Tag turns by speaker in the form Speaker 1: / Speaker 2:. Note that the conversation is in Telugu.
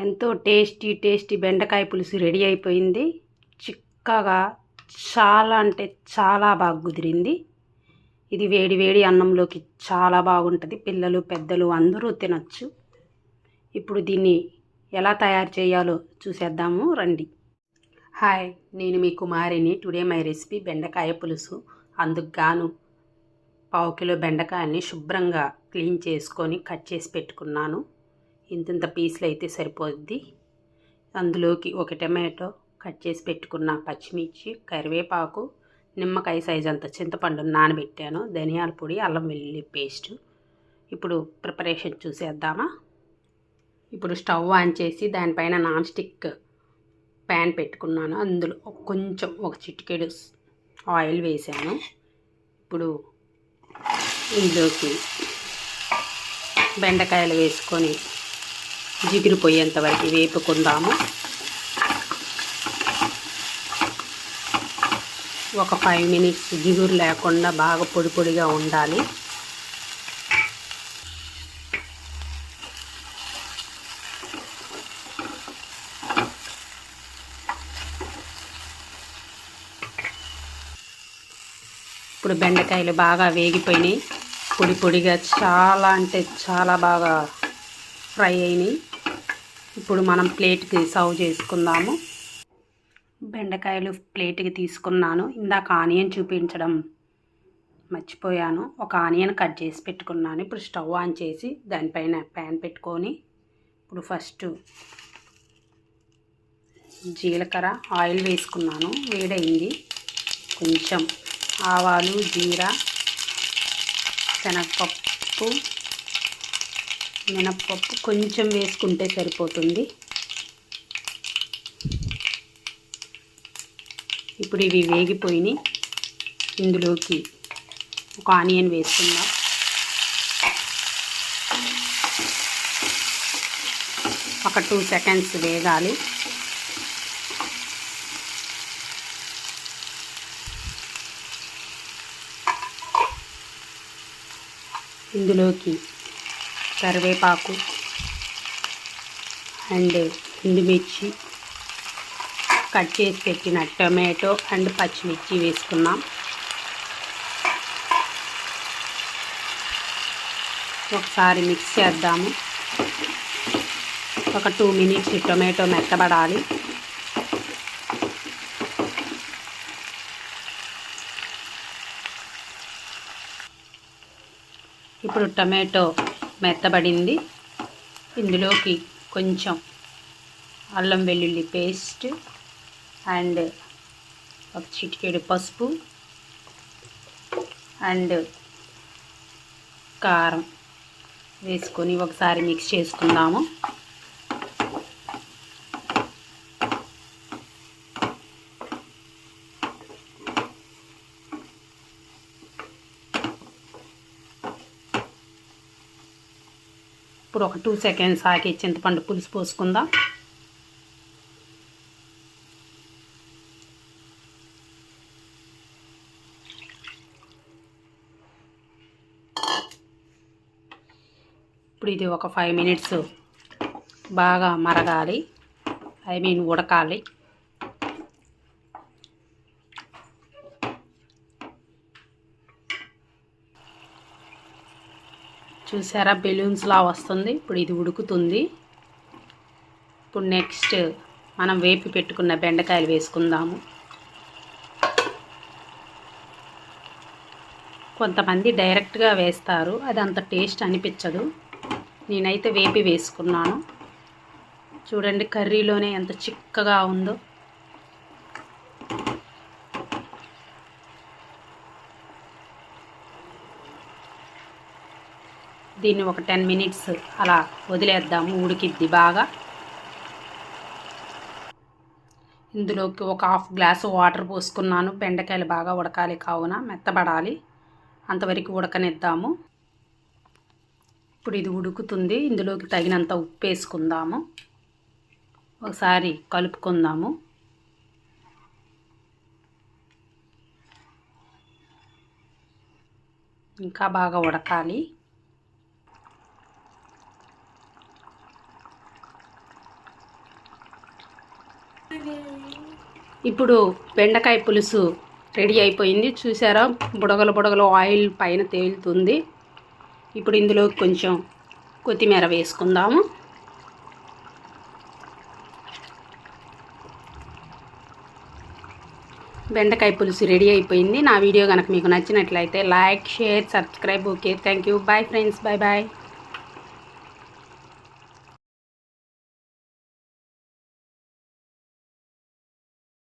Speaker 1: ఎంతో టేస్టీ బెండకాయ పులుసు రెడీ అయిపోయింది. చిక్కగా చాలా అంటే చాలా బాగా కుదిరింది. ఇది వేడి వేడి అన్నంలోకి చాలా బాగుంటుంది. పిల్లలు పెద్దలు అందరూ తినచ్చు. ఇప్పుడు దీన్ని ఎలా తయారు చేయాలో చూసేద్దాము రండి. హాయ్, నేను మీ కుమారిని. టుడే మై రెసిపీ బెండకాయ పులుసు. అందుకు గాను 1/2 కిలో బెండకాయల్ని శుభ్రంగా క్లీన్ చేసుకొని కట్ చేసి పెట్టుకున్నాను. ఇంత పీసులు అయితే సరిపోద్ది. అందులోకి ఒక టమాటో, కట్ చేసి పెట్టుకున్న పచ్చిమిర్చి, కరివేపాకు, నిమ్మకాయ సైజ్ అంత చింతపండు నానబెట్టాను, ధనియాల పొడి, అల్లం వెల్లుల్లి పేస్ట్. ఇప్పుడు ప్రిపరేషన్ చూసేద్దామా. ఇప్పుడు స్టవ్ ఆన్ చేసి దానిపైన నాన్ స్టిక్ ప్యాన్ పెట్టుకున్నాను. అందులో కొంచెం ఒక చిటికెడు ఆయిల్ వేసాను. ఇప్పుడు ఇందులోకి బెండకాయలు వేసుకొని జిగురు పోయేంత వరకు వేపుకుందాము. ఒక 5 మినిట్స్ జిగురు లేకుండా బాగా పొడి పొడిగా ఉండాలి. ఇప్పుడు బెండకాయలు బాగా వేగిపోయినాయి. పొడి పొడిగా చాలా అంటే చాలా బాగా ఫ్రై అయినాయి. ఇప్పుడు మనం ప్లేట్కి సర్వ్ చేసుకుందాము. బెండకాయలు ప్లేట్కి తీసుకున్నాను. ఇందాక ఆనియన్ చూపించడం మర్చిపోయాను. ఒక ఆనియన్ కట్ చేసి పెట్టుకున్నాను. ఇప్పుడు స్టవ్ ఆన్ చేసి దానిపైన ప్యాన్ పెట్టుకొని ఇప్పుడు ఫస్ట్ జీలకర్ర ఆయిల్ వేసుకున్నాను. వేడైంది. కొంచెం ఆవాలు, జీరా, శనగపప్పు, మినప్పప్పు కొంచెం వేసుకుంటే సరిపోతుంది. ఇప్పుడు ఇవి వేగిపోయినాయి. ఇందులోకి ఒక ఆనియన్ వేసుకుందాం. ఒక 2 సెకండ్స్ వేగాలి. ఇందులోకి కరివేపాకు అండ్ ఎండుమిర్చి, కట్ చేసి పెట్టిన టొమాటో అండ్ పచ్చిమిర్చి వేసుకున్నాం. ఒకసారి మిక్స్ చేద్దాము. ఒక 2 మినిట్స్ టొమాటో మెత్తబడాలి. ఇప్పుడు టమాటో మెత్తబడింది. ఇందులోకి కొంచెం అల్లం వెల్లుల్లి పేస్ట్ అండ్ ఒక చిటికెడు పసుపు అండ్ కారం వేసుకొని ఒకసారి మిక్స్ చేసుకుందాము. ఇప్పుడు ఒక 2 సెకండ్స్ ఆగి చింతపండు పులుసు పోసుకుందాం. ఇప్పుడు ఇది ఒక 5 మినిట్స్ బాగా మరగాలి. ఉడకాలి. చూసారా, బెలూన్స్లా వస్తుంది. ఇప్పుడు ఇది ఉడుకుతుంది. ఇప్పుడు నెక్స్ట్ మనం వేపి పెట్టుకున్న బెండకాయలు వేసుకుందాము. కొంతమంది డైరెక్ట్గా వేస్తారు, అది అంత టేస్ట్ అనిపించదు. నేనైతే వేపి వేసుకున్నాను. చూడండి కర్రీలోనే ఎంత చిక్కగా ఉందో. దీన్ని ఒక 10 మినిట్స్ అలా వదిలేద్దాము, ఉడికిద్ది బాగా. ఇందులోకి ఒక 1/2 గ్లాసు వాటర్ పోసుకున్నాను. బెండకాయలు బాగా ఉడకాలి కావున మెత్తబడాలి. అంతవరకు ఉడకనిద్దాము. ఇప్పుడు ఇది ఉడుకుతుంది. ఇందులోకి తగినంత ఉప్పు వేసుకుందాము. ఒకసారి కలుపుకుందాము. ఇంకా బాగా ఉడకాలి. ఇప్పుడు బెండకాయ పులుసు రెడీ అయిపోయింది. చూసారా, బుడగలు బుడగలు ఆయిల్ పైన తేలుతుంది. ఇప్పుడు ఇందులో కొంచెం కొత్తిమీర వేసుకుందాము. బెండకాయ పులుసు రెడీ అయిపోయింది. నా వీడియో కనుక మీకు నచ్చినట్లయితే like, share, subscribe. Okay, thank you. Bye friends, bye bye.